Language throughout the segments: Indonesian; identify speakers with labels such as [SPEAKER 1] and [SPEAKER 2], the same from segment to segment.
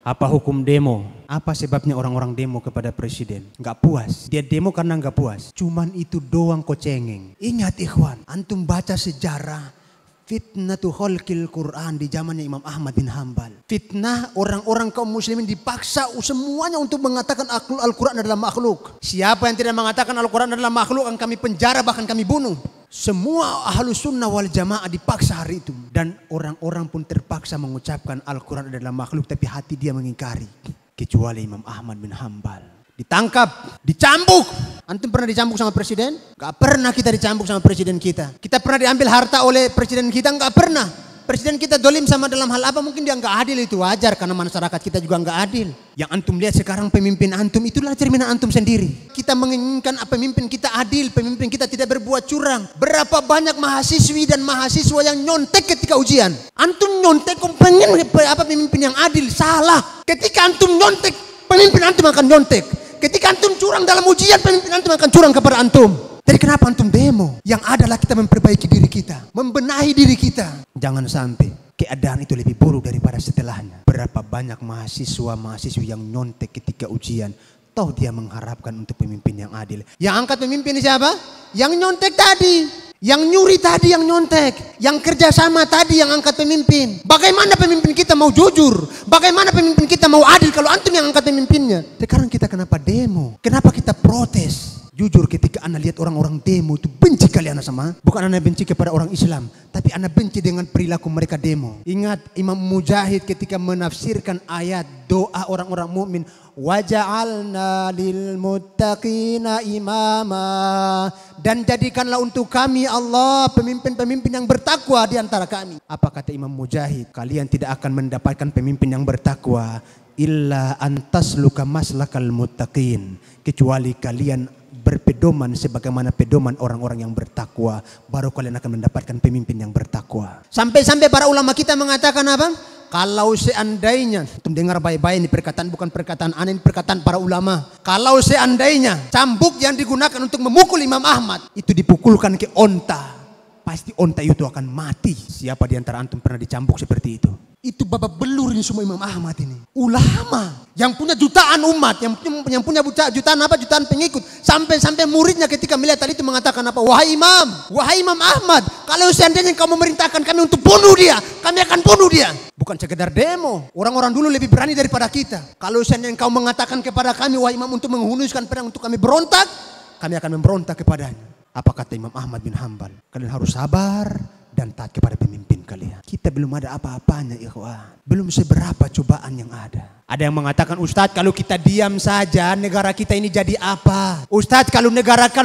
[SPEAKER 1] Apa hukum demo? Apa sebabnya orang-orang demo kepada presiden? Nggak puas. Dia demo karena nggak puas. Cuman itu doang kok cengeng. Ingat ikhwan, antum baca sejarah fitnatu khalqil Quran di zamannya Imam Ahmad bin Hambal. Fitnah orang-orang kaum muslimin dipaksa semuanya untuk mengatakan Al-Quran adalah makhluk. Siapa yang tidak mengatakan Al-Quran adalah makhluk akan kami penjara, bahkan kami bunuh. Semua ahlus sunnah wal jamaah dipaksa hari itu. Dan orang-orang pun terpaksa mengucapkan Al-Quran adalah makhluk, tapi hati dia mengingkari. Kecuali Imam Ahmad bin Hambal. Ditangkap, dicambuk. Antum pernah dicambuk sama presiden? Gak pernah kita dicambuk sama presiden kita. Kita pernah diambil harta oleh presiden kita? Gak pernah. Presiden kita dolim sama dalam hal apa? Mungkin dia gak adil, itu wajar karena masyarakat kita juga gak adil. Yang antum lihat sekarang pemimpin antum itulah cerminan antum sendiri. Kita menginginkan pemimpin kita adil, pemimpin kita tidak berbuat curang. Berapa banyak mahasiswi dan mahasiswa yang nyontek ketika ujian. Antum nyontek pengen pemimpin yang adil, salah. Ketika antum nyontek, pemimpin antum akan nyontek. Ketika antum curang dalam ujian, pemimpin antum akan curang kepada antum. Jadi kenapa antum demo? Yang adalah kita memperbaiki diri kita, membenahi diri kita. Jangan sampai keadaan itu lebih buruk daripada setelahnya. Berapa banyak mahasiswa-mahasiswi yang nyontek ketika ujian, toh dia mengharapkan untuk pemimpin yang adil. Yang angkat pemimpin siapa? Yang nyontek tadi. Yang nyuri tadi yang nyontek, yang kerjasama tadi yang angkat pemimpin. Bagaimana pemimpin kita mau jujur? Bagaimana pemimpin kita mau adil kalau antum yang angkat pemimpinnya? Sekarang kita kenapa demo? Kenapa kita protes? Jujur ketika anda lihat orang-orang demo itu benci kali anda sama. Bukan anda benci kepada orang Islam, tapi anda benci dengan perilaku mereka demo. Ingat Imam Mujahid ketika menafsirkan ayat doa orang-orang mukmin, waja'alna lil muttaqina imama, dan jadikanlah untuk kami Allah pemimpin-pemimpin yang bertakwa di antara kami. Apa kata Imam Mujahid? Kalian tidak akan mendapatkan pemimpin yang bertakwa illa antasluka maslakal muttaqin, kecuali kalian berpedoman sebagaimana pedoman orang-orang yang bertakwa, baru kalian akan mendapatkan pemimpin yang bertakwa. Sampai-sampai para ulama kita mengatakan apa? Kalau seandainya, antum dengar baik-baik ini perkataan, bukan perkataan aneh, ini perkataan para ulama. Kalau seandainya cambuk yang digunakan untuk memukul Imam Ahmad itu dipukulkan ke onta, pasti onta itu akan mati. Siapa di antara antum pernah dicambuk seperti itu? Itu babak belur ini semua Imam Ahmad ini. Ulama yang punya jutaan umat, yang punya jutaan pengikut. Sampai-sampai muridnya ketika melihat tadi itu mengatakan apa? Wahai Imam Ahmad, kalau seandainya kau memerintahkan kami untuk bunuh dia, kami akan bunuh dia. Bukan sekedar demo. Orang-orang dulu lebih berani daripada kita. Kalau seandainya kau mengatakan kepada kami, wahai Imam, untuk menghunuskan pedang untuk kami berontak, kami akan memberontak kepadanya. Apa kata Imam Ahmad bin Hambal? Kalian harus sabar dan taat kepada pemimpin kalian. Kita belum ada apa-apanya, ikhwan. Belum seberapa cobaan yang ada. Ada yang mengatakan, Ustadz, kalau kita diam saja negara kita ini jadi apa? Ustadz, kalau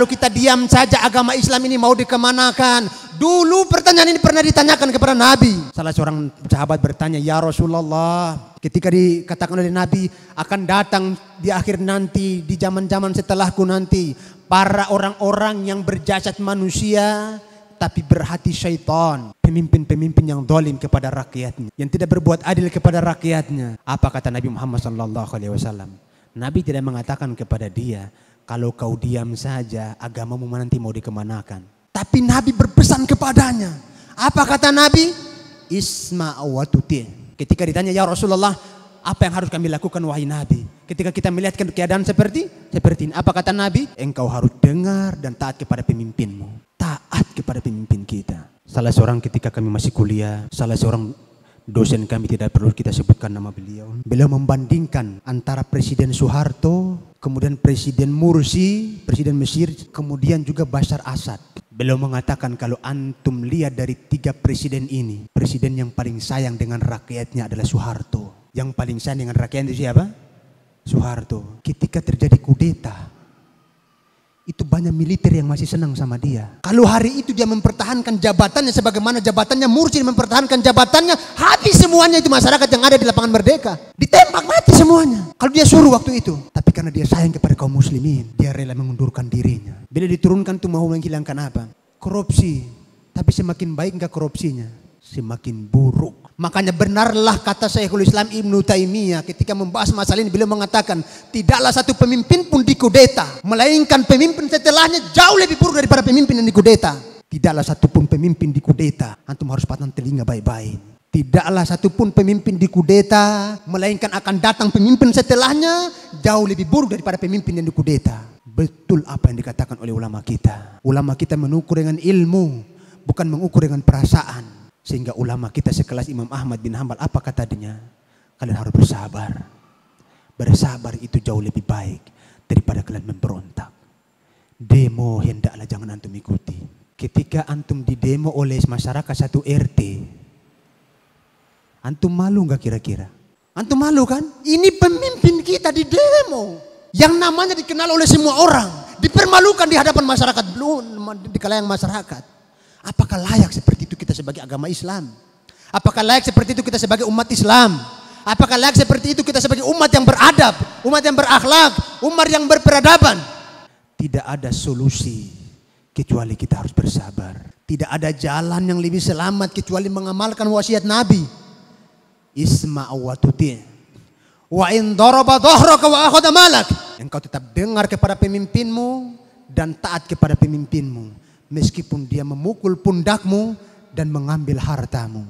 [SPEAKER 1] kita diam saja agama Islam ini mau dikemanakan? Dulu pertanyaan ini pernah ditanyakan kepada Nabi. Salah seorang sahabat bertanya, ya Rasulullah, ketika dikatakan oleh Nabi akan datang di akhir nanti, di zaman-zaman setelahku nanti, para orang-orang yang berjasad manusia tapi berhati syaitan, pemimpin-pemimpin yang zalim kepada rakyatnya, yang tidak berbuat adil kepada rakyatnya. Apa kata Nabi Muhammad SAW? Nabi tidak mengatakan kepada dia, kalau kau diam saja agamamu nanti mau dikemanakan. Tapi Nabi berpesan kepadanya. Apa kata Nabi? Isma' wa tuti'. Ketika ditanya, ya Rasulullah, apa yang harus kami lakukan wahai Nabi? Ketika kita melihat keadaan seperti ini, apa kata Nabi? Engkau harus dengar dan taat kepada pemimpinmu. Taat kepada pemimpin kita. Salah seorang ketika kami masih kuliah, salah seorang dosen kami, tidak perlu kita sebutkan nama beliau. Beliau membandingkan antara Presiden Soeharto, kemudian Presiden Mursi, Presiden Mesir, kemudian juga Bashar Assad. Beliau mengatakan kalau antum lihat dari 3 presiden ini, presiden yang paling sayang dengan rakyatnya adalah Soeharto. Yang paling sayang dengan rakyatnya itu siapa? Soeharto. Ketika terjadi kudeta, itu banyak militer yang masih senang sama dia. Kalau hari itu dia mempertahankan jabatannya sebagaimana jabatannya Mursi mempertahankan jabatannya, habis semuanya itu masyarakat yang ada di lapangan Merdeka. Ditembak mati semuanya. Kalau dia suruh waktu itu. Tapi karena dia sayang kepada kaum muslimin, dia rela mengundurkan dirinya. Bila diturunkan itu mau menghilangkan apa? Korupsi. Tapi semakin baik enggak korupsinya? Semakin buruk. Makanya benarlah kata Syekhul Islam Ibnu Taimiyah ketika membahas masalah ini, beliau mengatakan tidaklah satu pemimpin pun dikudeta, melainkan pemimpin setelahnya jauh lebih buruk daripada pemimpin yang dikudeta. Tidaklah satu pun pemimpin dikudeta. Antum harus patah telinga baik-baik. Tidaklah satupun pemimpin dikudeta, melainkan akan datang pemimpin setelahnya jauh lebih buruk daripada pemimpin yang dikudeta. Betul apa yang dikatakan oleh ulama kita. Ulama kita mengukur dengan ilmu, bukan mengukur dengan perasaan. Sehingga ulama kita sekelas Imam Ahmad bin Hanbal, apa kata dia? Kalian harus bersabar. Bersabar itu jauh lebih baik daripada kalian memberontak. Demo hendaklah jangan antum ikuti. Ketika antum didemo oleh masyarakat satu RT, antum malu nggak kira-kira? Antum malu kan? Ini pemimpin kita di demo, yang namanya dikenal oleh semua orang, dipermalukan di hadapan masyarakat, belum di kalangan masyarakat. Apakah layak seperti itu kita sebagai agama Islam? Apakah layak seperti itu kita sebagai umat Islam? Apakah layak seperti itu kita sebagai umat yang beradab, umat yang berakhlak, umat yang berperadaban? Tidak ada solusi kecuali kita harus bersabar. Tidak ada jalan yang lebih selamat kecuali mengamalkan wasiat Nabi. Isma' wa tuti'. Wa in daraba dhahraka wa akhadha malak. Engkau tetap dengar kepada pemimpinmu dan taat kepada pemimpinmu meskipun dia memukul pundakmu dan mengambil hartamu.